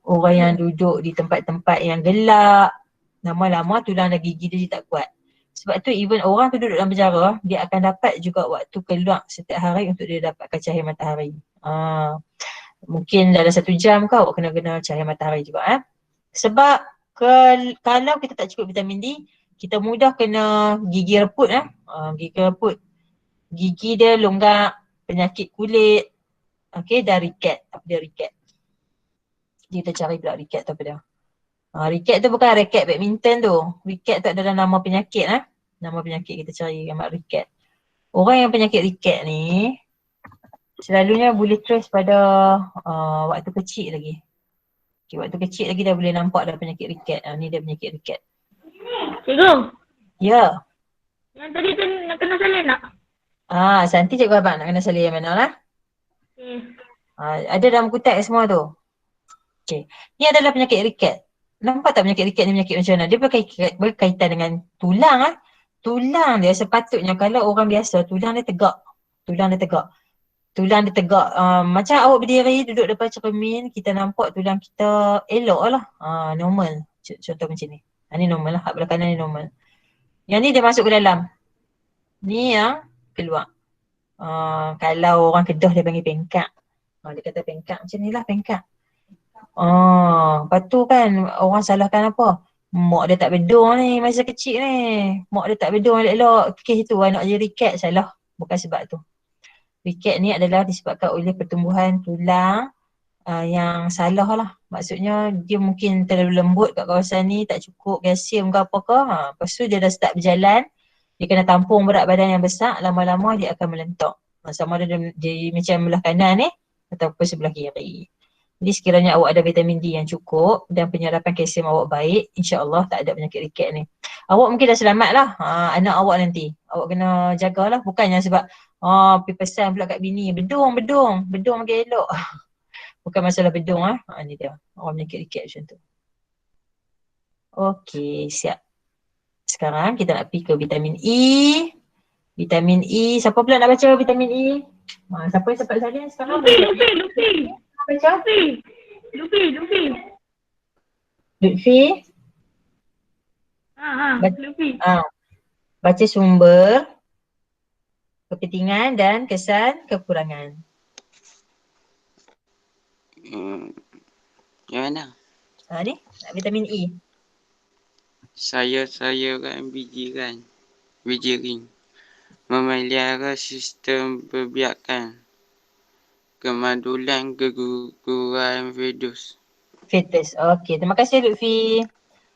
orang yang duduk di tempat-tempat yang gelap, Lama-lama tulang dan gigi dia tak kuat. Sebab tu even orang tu duduk dalam penjara, dia akan dapat juga waktu keluar setiap hari untuk dia dapatkan cahaya matahari. Mungkin dalam 1 jam kau kena cahaya matahari juga. Sebab kalau kita tak cukup vitamin D, kita mudah kena gigi reput. Gigi reput. Gigi dia longgak, penyakit kulit, dan riket. Apa dia riket? Kita cari pula riket tu apa dia. Riket tu bukan raket badminton tu. Riket tu adalah nama penyakit. Nama penyakit, kita cari gambar riket. Orang yang penyakit riket ni selalunya boleh trace pada waktu kecil lagi. Waktu kecil lagi dah boleh nampak dah penyakit riket. Ni dia penyakit riket. Cikgu, Ya. yang tadi tu nak kena salin tak? Santi cikgu abang nak kena salin yang mana lah. Ada dalam kutak semua tu. Okay. Ni adalah penyakit riket. Nampak tak penyakit riket ni penyakit macam mana? Dia berkaitan dengan tulang. Tulang dia sepatutnya kalau orang biasa tulang dia tegak. Tulang dia tegak. Macam awak berdiri duduk depan cermin, kita nampak tulang kita elok lah. Normal. Contoh macam ni. Ni normal lah. Hak belah kanan ni normal. Yang ni dia masuk ke dalam. Ni yang keluar. Kalau orang Kedah dia panggil pengkak. Dia kata pengkak macam ni lah, pengkak. Lepas tu kan orang salahkan apa? Mak dia tak bedung ni masa kecil ni. Mak dia tak bedung elok-elok. Kes tu anak dia riket, salah. Bukan sebab tu. Riket ni adalah disebabkan oleh pertumbuhan tulang yang salah lah. Maksudnya dia mungkin terlalu lembut kat kawasan ni, tak cukup kalsium ke apa ke. Lepas tu dia dah start berjalan, dia kena tampung berat badan yang besar, lama-lama dia akan melentok. Sama ada dia macam belah kanan ni ataupun sebelah kiri. Jadi sekiranya awak ada vitamin D yang cukup dan penyerapan kalsium awak baik, insya-Allah tak ada penyakit riket ni. Awak mungkin dah selamat lah anak awak nanti. Awak kena jagalah, bukannya sebab pergi pesan pula kat bini, bedung makin elok. Bukan masalah bedung ni dia. Orang penyakit riket macam tu. Okey, siap. Sekarang kita nak pergi ke vitamin E. Vitamin E, siapa pula nak baca vitamin E? Siapa yang sempat salin sekarang? Luffy. Baca? Luffy. Lutfi? Luffy. Baca sumber, kepentingan dan kesan kekurangan. Yang mana? Ni, vitamin E. Saya kan biji ring. Memelihara sistem perbiakan. Kemandulan keguguran fetus. Okey, terima kasih Lutfi.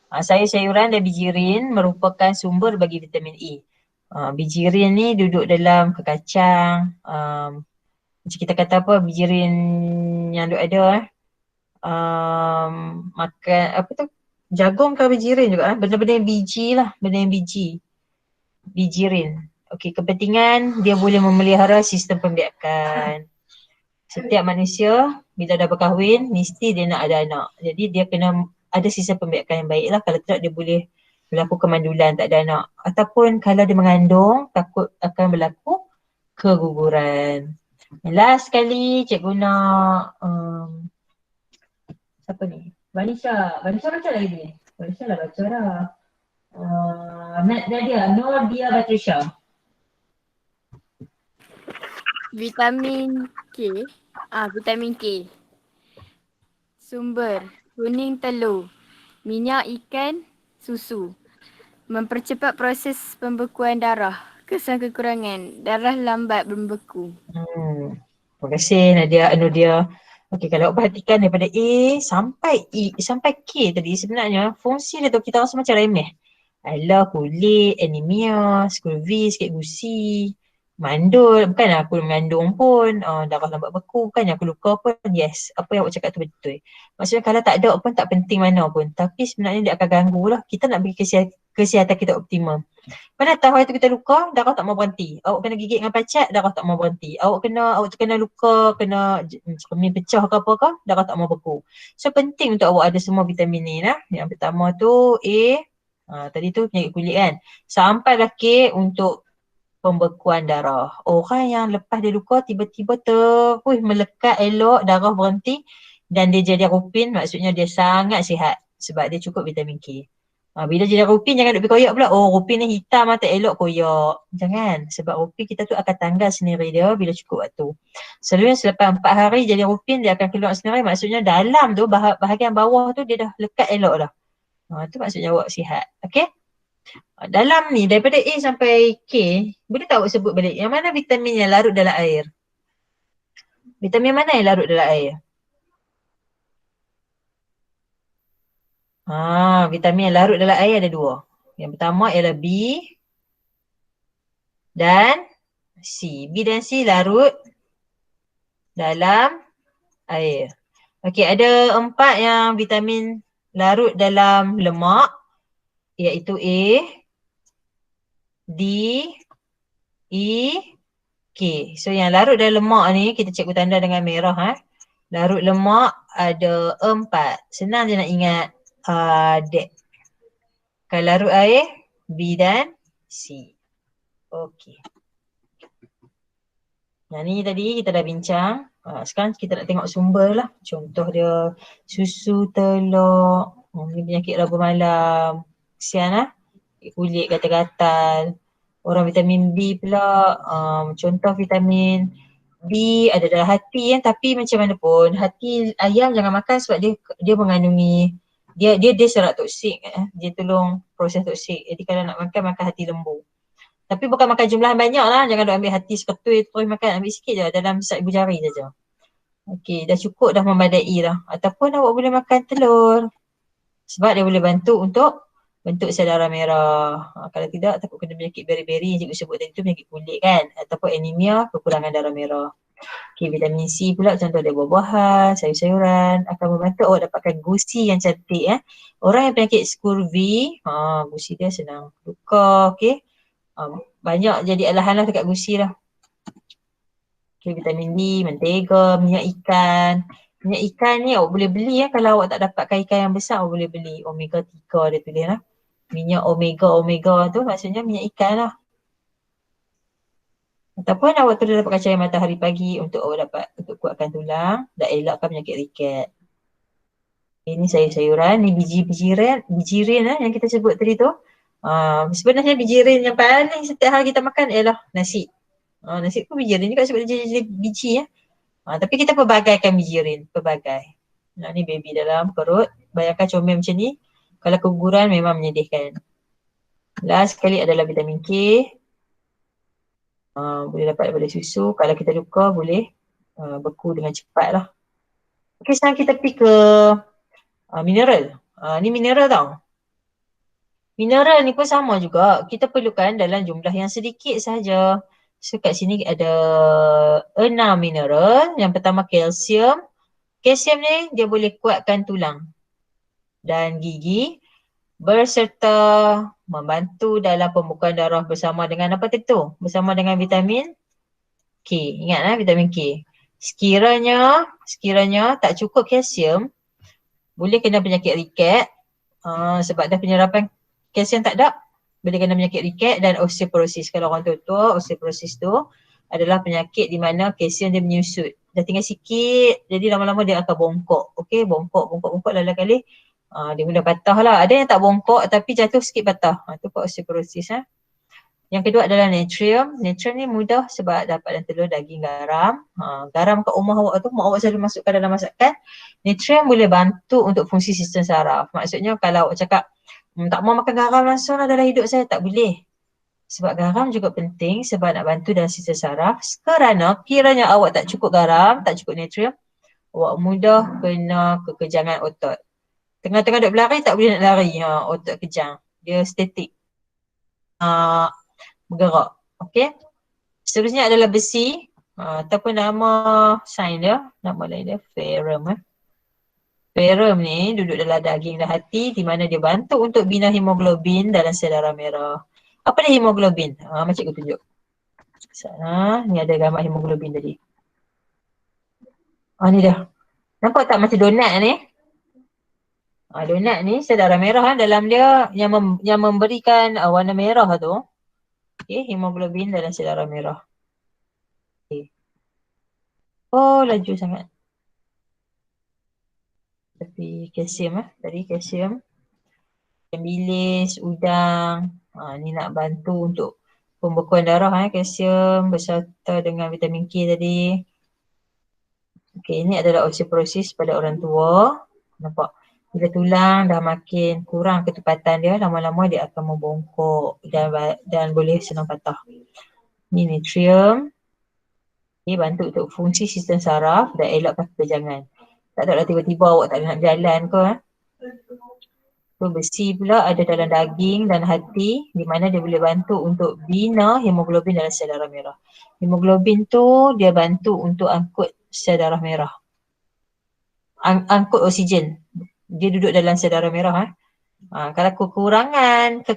Sayur-sayuran dan biji rin merupakan sumber bagi vitamin E. Biji rin ni duduk dalam kekacang. Macam kita kata apa, biji rin yang ada makan apa tu, jagung ke biji rin juga benda-benda yang biji lah, biji rin. Okey, kepentingan dia boleh memelihara sistem pembiakan. Setiap manusia bila dah berkahwin mesti dia nak ada anak. Jadi dia kena ada sistem pembiakan yang baik lah. Kalau tidak dia boleh berlaku kemandulan, tak ada anak. Ataupun kalau dia mengandung takut akan berlaku keguguran. Last sekali cikgu nak siapa ni? Vanisha baca lagi ni. Vanisha dah baca dah. Nordia Batrisha. Vitamin K. Vitamin K. Sumber: kuning telur, minyak ikan, susu. Mempercepat proses pembekuan darah. Kesan kekurangan: darah lambat membeku. Terima kasih Nordia. Okey, kalau awak perhatikan daripada A sampai K tadi, sebenarnya fungsi dia tu kita rasa macam remeh. Alah, kulit, anemia, scurvy, sikit gusi, mandul, bukan aku mengandung pun, darah lambat beku, bukannya aku luka pun. Yes, apa yang awak cakap tu betul. Maksudnya kalau tak ada pun tak penting mana pun, tapi sebenarnya dia akan ganggu lah. Kita nak bagi kesihatan kita optimum. Mana tahu hari tu kita luka, darah tak mau berhenti. Awak kena gigit dengan pacat, darah tak mau berhenti. Awak kena luka, kena cermin pecah ke apa ke, darah tak mau beku. So penting untuk awak ada semua vitamin ni lah. Yang pertama tu A, tadi tu penyakit kulit kan. Sampailah K untuk pembekuan darah. Orang yang lepas dia luka tiba-tiba terus melekat elok, darah berhenti dan dia jadi rupin, maksudnya dia sangat sihat sebab dia cukup vitamin K. Bila jadi rupin jangan duk koyak pula. Oh rupin ni hitam tak elok koyak. Jangan. Sebab rupin kita tu akan tanggal sendiri dia bila cukup waktu. Selalunya selepas 4 hari jadi rupin dia akan keluar sendiri. Maksudnya dalam tu bahagian bawah tu dia dah lekat elok dah. Tu maksudnya awak sihat. Okay. Dalam ni daripada A sampai K, boleh tak awak sebut balik yang mana vitamin yang larut dalam air? Vitamin mana yang larut dalam air? Vitamin yang larut dalam air ada 2. Yang pertama ialah B dan C. B dan C larut dalam air. Okey, ada 4 yang vitamin larut dalam lemak iaitu A, D, E, K. So yang larut dalam lemak ni kita cikgu tanda dengan merah. Larut lemak ada 4. Senang je nak ingat. Dek. Kalau larut air, B dan C. Okey. Yang ni tadi kita dah bincang. Sekarang kita nak tengok sumber lah. Contoh dia susu, telur, ni penyakit raba malam. Kesian lah. Kulit gatal-gatal. Orang vitamin B pula. Contoh vitamin B ada dalam hati tapi macam mana pun hati ayam jangan makan sebab dia mengandungi dia serat toksik. Dia tolong proses toksik. Jadi kalau nak makan hati lembu. Tapi bukan makan jumlah banyak lah. Jangan duk ambil hati seketui terus makan. Ambil sikit je dalam sat ibu jari saja. Okey, dah cukup dah memadai dah. Ataupun awak boleh makan telur. Sebab dia boleh bantu untuk bentuk sel darah merah. Kalau tidak takut kena penyakit beri-beri yang cikgu sebut tadi tu penyakit kulit kan. Ataupun anemia, kekurangan darah merah. Okey, vitamin C pula contoh dia buah-buahan, sayur-sayuran akan membantu awak dapatkan gusi yang cantik. Orang yang penyakit scurvy, gusi dia senang luka, okey. Banyak jadi alah-alah dekat gusi lah. Okay, vitamin D, mentega, minyak ikan. Minyak ikan ni awak boleh beli kalau awak tak dapatkan ikan yang besar awak boleh beli. Omega 3 dia tulis lah. Minyak omega tu maksudnya minyak ikan lah. Ataupun awak terus dapatkan cahaya matahari pagi untuk awak dapat untuk kuatkan tulang dan elakkan penyakit riket. Ini sayur-sayuran, ni bijirin yang kita sebut tadi tu. Sebenarnya bijirin yang paling setiap hari kita makan ialah nasi. Nasi pun bijirin juga sebab dia jadi biji tapi kita pelbagaikan bijirin, pelbagai. Ni baby dalam perut, bayangkan comel macam ni. Kalau keguguran memang menyedihkan. Last sekali adalah vitamin K. Boleh dapat daripada susu. Kalau kita luka boleh beku dengan cepat lah. Okay, sekarang kita pergi ke mineral. Ni mineral tau. Mineral ni pun sama juga. Kita perlukan dalam jumlah yang sedikit sahaja. So kat sini ada 6 mineral. Yang pertama kalsium. Kalsium ni dia boleh kuatkan tulang dan gigi berserta membantu dalam pembukaan darah bersama dengan apa tentu? Bersama dengan vitamin K. Ingat vitamin K. Sekiranya tak cukup kalsium, boleh kena penyakit riket sebab dah penyerapan kalsium tak ada, boleh kena penyakit riket dan osteoporosis. Kalau orang tua, osteoporosis tu adalah penyakit di mana kalsium dia menyusut. Dah tinggal sikit, jadi lama-lama dia akan bongkok. Okey, bongkok lalu kali dia mula patah lah. Ada yang tak bongkok tapi jatuh sikit patah. Tu kot osteoporosis. Yang kedua adalah natrium. Natrium ni mudah sebab dapat dalam telur, daging, garam. Garam kat rumah awak tu, mak awak selalu masukkan dalam masakan. Natrium boleh bantu untuk fungsi sistem saraf. Maksudnya kalau awak cakap, tak mau makan garam langsung lah dalam hidup saya, tak boleh. Sebab garam juga penting sebab nak bantu dalam sistem saraf. Kerana kiranya awak tak cukup garam, tak cukup natrium, awak mudah kena kekejangan otot. Tengah-tengah duk berlari tak boleh nak lari, otot kejang. Dia statik. Bergerak. Okey. Seterusnya adalah besi. Ataupun nama sains dia, nama lain dia ferrum. Ferrum ni duduk dalam daging dan hati di mana dia bantu untuk bina hemoglobin dalam sel darah merah. Apa dia hemoglobin? Macam cikgu tunjuk. Sana, ni ada gambar hemoglobin tadi. Ni dah. Nampak tak macam donat ni? Donat ni sel darah merah dalam dia yang memberikan warna merah tu. Okay, hemoglobin dalam sel darah merah. Okay. Oh, laju sangat. Tapi kalsium tadi kalsium. ikan bilis, udang. Ni nak bantu untuk pembekuan darah kalsium beserta dengan vitamin K tadi. Okey, ini adalah osteoporosis pada orang tua. Nampak? Bila tulang dah makin kurang ketepatan dia, lama-lama dia akan membongkok dan boleh senang patah. Ni natrium. Okay, bantu untuk fungsi sistem saraf dan elakkan ketegangan. Tak taklah tiba-tiba awak tak nak berjalan ke. Besi pula ada dalam daging dan hati di mana dia boleh bantu untuk bina hemoglobin dalam sel darah merah. Hemoglobin tu dia bantu untuk angkut sel darah merah. Angkut oksigen. Dia duduk dalam sel darah merah. Kalau kekurangan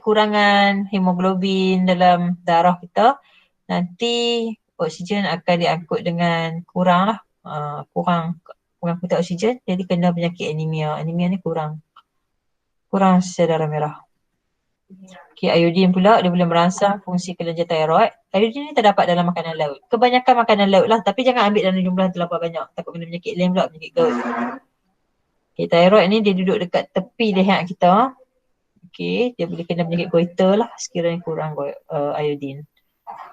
hemoglobin dalam darah kita, nanti oksigen akan diangkut dengan kurang lah. Kurang kuota oksigen, jadi kena penyakit anemia. Anemia ni kurang sel darah merah. Okay, iodin pula dia boleh merangsang fungsi kelenjar tiroid. Iodin ni terdapat dalam makanan laut. Kebanyakan makanan laut lah, tapi jangan ambil dalam jumlah terlampau banyak. Takut kena penyakit lain pula, penyakit gout. Okay, tiroid ni dia duduk dekat tepi leher kita. Okay, dia boleh kena penyakit goiter lah sekiranya kurang iodin.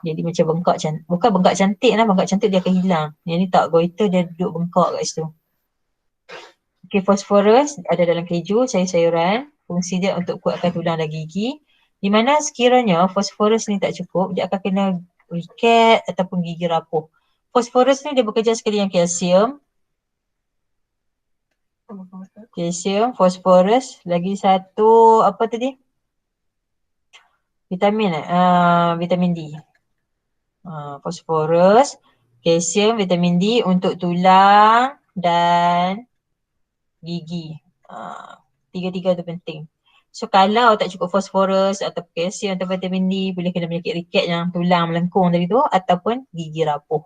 Jadi macam bengkak cantik. Bukan bengkak cantik lah, bengkak cantik dia akan hilang. Yang ni tak, goiter dia duduk bengkak kat situ. Okay, fosforus ada dalam keju, sayur-sayuran. Fungsi dia untuk kuatkan tulang dan gigi. Di mana sekiranya fosforus ni tak cukup, dia akan kena riket ataupun gigi rapuh. Fosforus ni dia bekerja sekali dengan kalsium. Kalsium, fosforus. Lagi satu, apa tadi? Vitamin vitamin D. Fosforus, kalsium, vitamin D untuk tulang dan gigi. Tiga-tiga tu penting. So kalau tak cukup fosforus atau kalsium atau vitamin D, boleh kena penyakit riket yang tulang melengkung tadi tu ataupun gigi rapuh.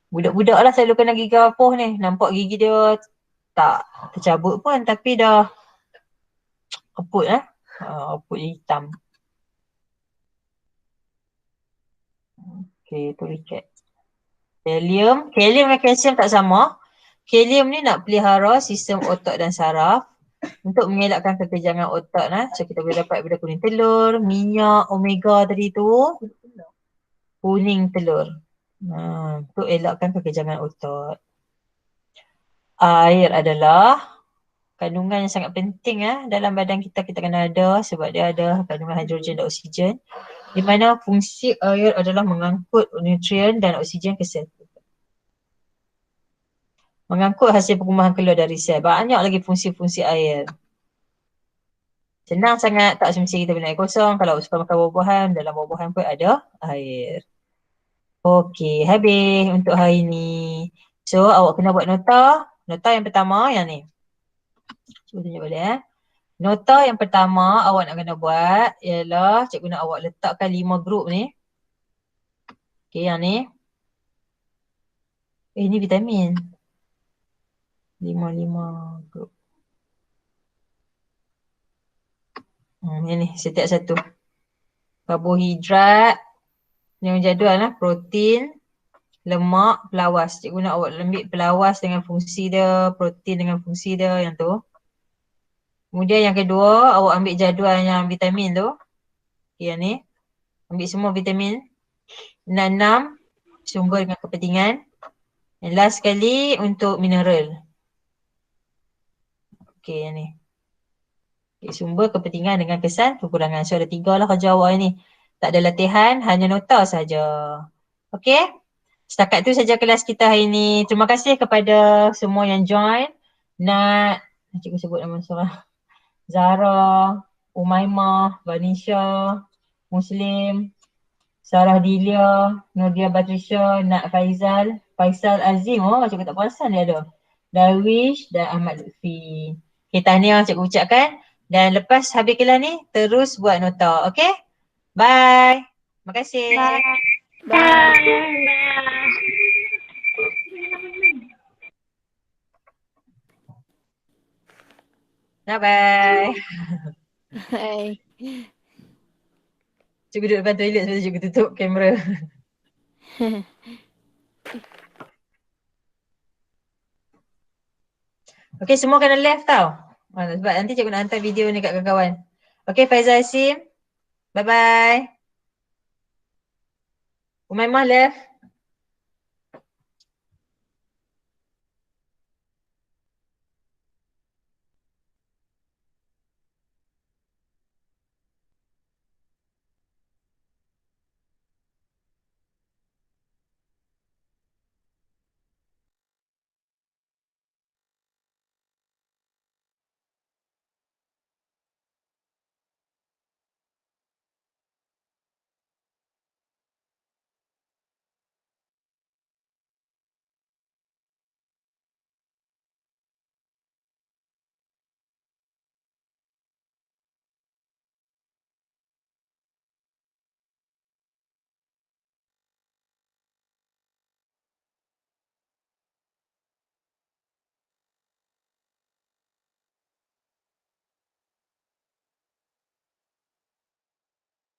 Budak-budak lah selalu kena gigi rapuh ni. Nampak gigi dia tak tercabut pun tapi dah keput keput hitam. Okay, tu riket. Kalium dan kalsium tak sama. Kalium ni nak pelihara sistem otak dan saraf untuk mengelakkan kekejangan otak lah. So kita boleh dapat daripada kuning telur, minyak, omega tadi tu. Kuning telur. Untuk elakkan kekejangan otak. Air adalah kandungan yang sangat penting dalam badan kita kena ada sebab dia ada kandungan hidrogen dan oksigen. Di mana fungsi air adalah mengangkut nutrien dan oksigen ke sel. Mengangkut hasil perkumahan keluar dari sel. Banyak lagi fungsi-fungsi air. Senang sangat, tak semestinya kita minum air kosong. Kalau suka makan buah-buahan, dalam buah-buahan pun ada air. Okey, habis untuk hari ni. So, awak kena buat nota. Nota yang pertama yang ni. Cuba tunjuk balik Nota yang pertama awak nak kena buat ialah cikgu nak awak letakkan 5 grup ni. Okey, yang ni. Ni vitamin. 5 grup. Yang ni, setiap satu. Karbohidrat. Yang jadual lah, protein, lemak, pelawas. Cikgu nak awak ambil pelawas dengan fungsi dia, protein dengan fungsi dia yang tu. Kemudian yang kedua, awak ambil jadual yang vitamin tu. Okay, yang ni. Ambil semua vitamin. 6 sumber dengan kepentingan. And last sekali untuk mineral. Okay, yang ni. Okay, sumber, kepentingan dengan kesan, kekurangan. So ada 3 lah kerja awak ni. Tak ada latihan, hanya nota saja. Okay. Setakat tu saja kelas kita hari ni. Terima kasih kepada semua yang join. Cikgu sebut nama seorang. Zara, Umaymah, Vanisha, Muslim, Sarah Dilia, Nurdia Batrisha, Nak Faizal, Faisal Azim. Cikgu tak perasan dia ada. Darwish dan Ahmad Lutfi. Okay, tahniah cikgu ucapkan. Dan lepas habis kelas ni, terus buat nota. Okay? Bye. Terima kasih. Bye. Hai. Cikgu duduk depan toilet sebab cikgu tutup kamera. Okay, semua kena left tau. Sebab nanti cikgu nak hantar video ni kat kawan-kawan. Okay, Faizal Hasim. Bye-bye. Umaymah left.